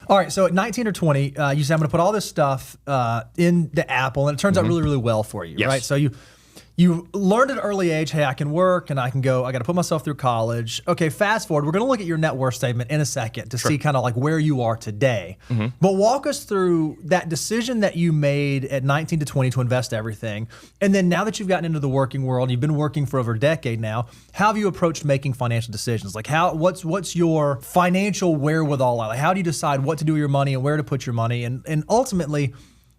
All right, so at 19 or 20, you said, I'm going to put all this stuff in the Apple, and it turns out really, really well for you, right? So you learned at an early age, hey, I can work and I can go, I got to put myself through college. Okay, fast forward, we're going to look at your net worth statement in a second to see kind of like where you are today. But walk us through that decision that you made at 19 to 20 to invest everything. And then now that you've gotten into the working world, you've been working for over a decade now, how have you approached making financial decisions? Like what's your financial wherewithal? Like how do you decide what to do with your money and where to put your money? And ultimately,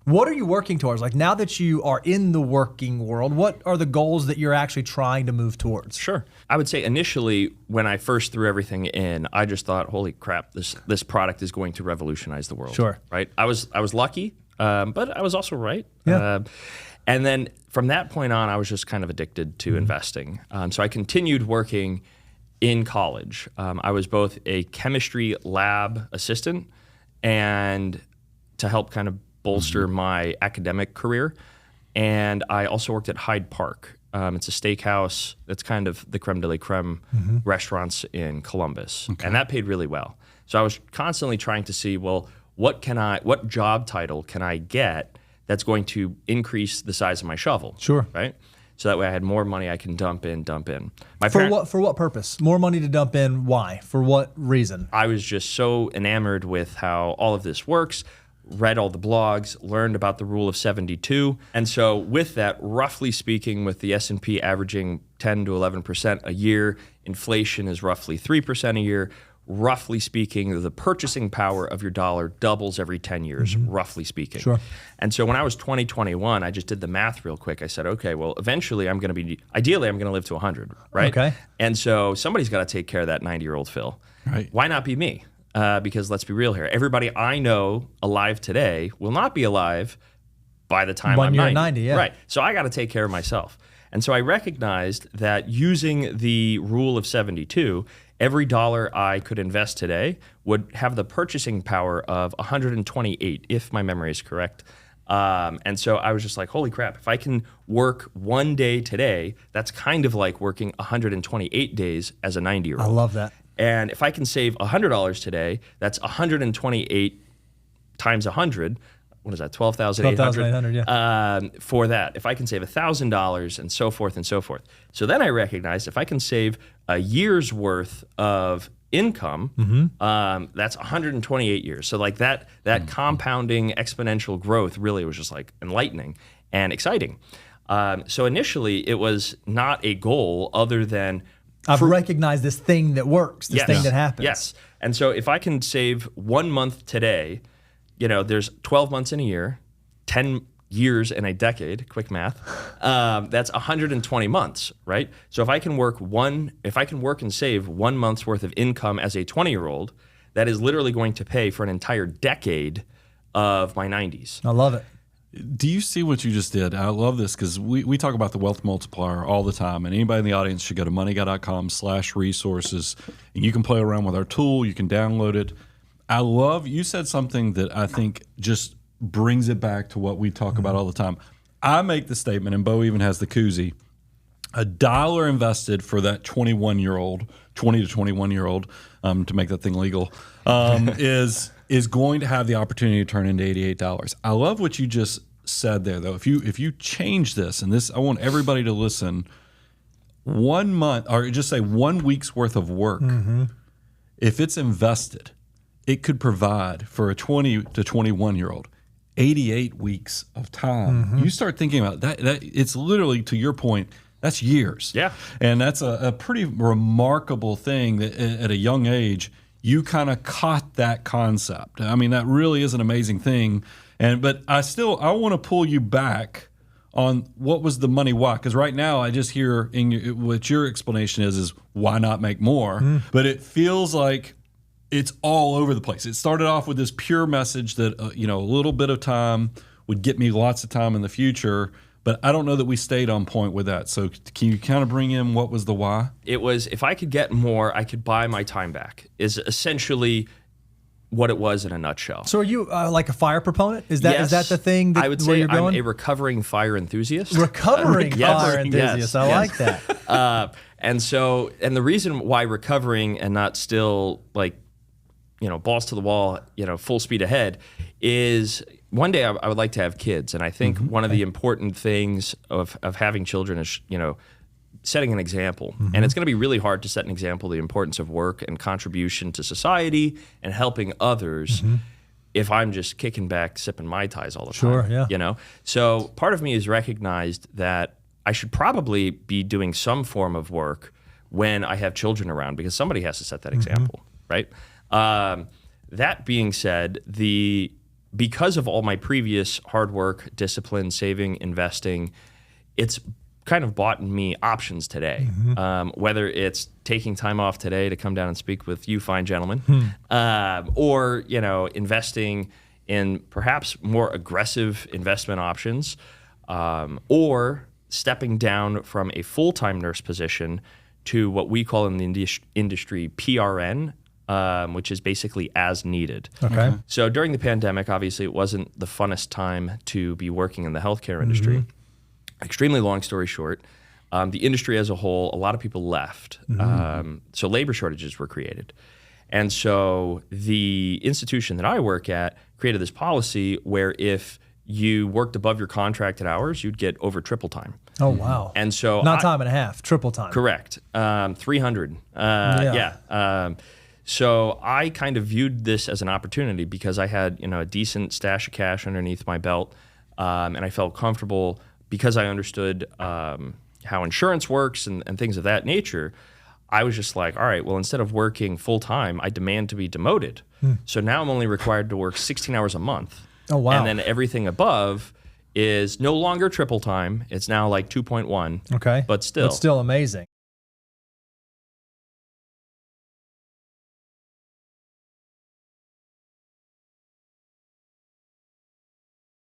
what are you working towards? Like now that you are in the working world, what are the goals that you're actually trying to move towards? Sure. I would say initially when I first threw everything in, I just thought, holy crap, this product is going to revolutionize the world. Sure. Right? I was lucky, but I was also right. Yeah. And then from that point on, I was just kind of addicted to investing. So I continued working in college. I was both a chemistry lab assistant and to help kind of bolster my academic career. And I also worked at Hyde Park. It's a steakhouse that's kind of the creme de la creme restaurants in Columbus. And that paid really well. So I was constantly trying to see, well, what job title can I get that's going to increase the size of my shovel? Sure. Right? So that way I had more money I can dump in. For what purpose? More money to dump in, why? For what reason? I was just so enamored with how all of this works. Read all the blogs, learned about the rule of 72. And so with that, roughly speaking, with the S&P averaging 10 to 11% a year, inflation is roughly 3% a year. Roughly speaking, the purchasing power of your dollar doubles every 10 years, roughly speaking. Sure. And so when I was 21, I just did the math real quick. I said, okay, well, eventually ideally I'm going to live to 100, right? Okay. And so somebody's got to take care of that 90-year-old Phil. Right. Why not be me? Because let's be real here. Everybody I know alive today will not be alive by the time I'm 90. Yeah. Right. So I got to take care of myself. And so I recognized that using the rule of 72, every dollar I could invest today would have the purchasing power of 128, if my memory is correct. And so I was just like, holy crap, if I can work one day today, that's kind of like working 128 days as a 90-year-old. I love that. And if I can save $100 today, that's 128 times 100. What is that? 12,800. 12,800, yeah. For that, if I can save $1,000 and so forth and so forth. So then I recognized if I can save a year's worth of income, that's 128 years. So like that compounding exponential growth really was just like enlightening and exciting. So initially it was not a goal other than I've recognized this thing that works, this thing that happens. Yes. And so if I can save 1 month today, there's 12 months in a year, 10 years in a decade, quick math, that's 120 months, right? So if I can work and save 1 month's worth of income as a 20-year-old, that is literally going to pay for an entire decade of my 90s. I love it. Do you see what you just did? I love this because we talk about the wealth multiplier all the time, and anybody in the audience should go to moneyguy.com/resources, and you can play around with our tool. You can download it. I love you said something that I think just brings it back to what we talk about all the time. I make the statement, and Bo even has the koozie, $1 invested for that 20 to 21-year-old, to make that thing legal, is going to have the opportunity to turn into $88. I love what you just said there, though. If you change this, and this, I want everybody to listen, 1 month, or just say 1 week's worth of work, if it's invested, it could provide for a 20 to 21-year-old 88 weeks of time. You start thinking about that, it's literally, to your point, that's years. Yeah. And that's a pretty remarkable thing that at a young age, you kind of caught that concept. I mean, that really is an amazing thing. But I want to pull you back on what was the money why. Because right now I just hear what your explanation is why not make more? But it feels like it's all over the place. It started off with this pure message that, a little bit of time would get me lots of time in the future. But I don't know that we stayed on point with that. So can you kind of bring in what was the why? It was, if I could get more, I could buy my time back, is essentially what it was in a nutshell. So are you like a fire proponent? Is that the thing that I would where say you're going? I'm a recovering fire enthusiast. Recovering fire enthusiast. I like that. And the reason why recovering and not still like balls to the wall, full speed ahead, is one day I would like to have kids. And I think one of the important things of having children is, setting an example. And it's going to be really hard to set an example of the importance of work and contribution to society and helping others if I'm just kicking back, sipping Mai Tais all the time. Yeah. So part of me has recognized that I should probably be doing some form of work when I have children around, because somebody has to set that example, right? That being said, because of all my previous hard work, discipline, saving, investing, it's kind of bought me options today. Whether it's taking time off today to come down and speak with you fine gentlemen, or investing in perhaps more aggressive investment options, or stepping down from a full-time nurse position to what we call in the industry PRN, which is basically as needed. Okay. So during the pandemic, obviously it wasn't the funnest time to be working in the healthcare industry. Extremely long story short, the industry as a whole, a lot of people left. So labor shortages were created. And so the institution that I work at created this policy where if you worked above your contracted hours, you'd get over triple time. Oh, wow. And so not time and a half, triple time. Correct. 300. So I kind of viewed this as an opportunity because I had, a decent stash of cash underneath my belt, and I felt comfortable because I understood how insurance works and things of that nature. I was just like, all right, well, instead of working full time, I demand to be demoted. So now I'm only required to work 16 hours a month. Oh, wow. And then everything above is no longer triple time. It's now like 2.1. Okay. But still amazing.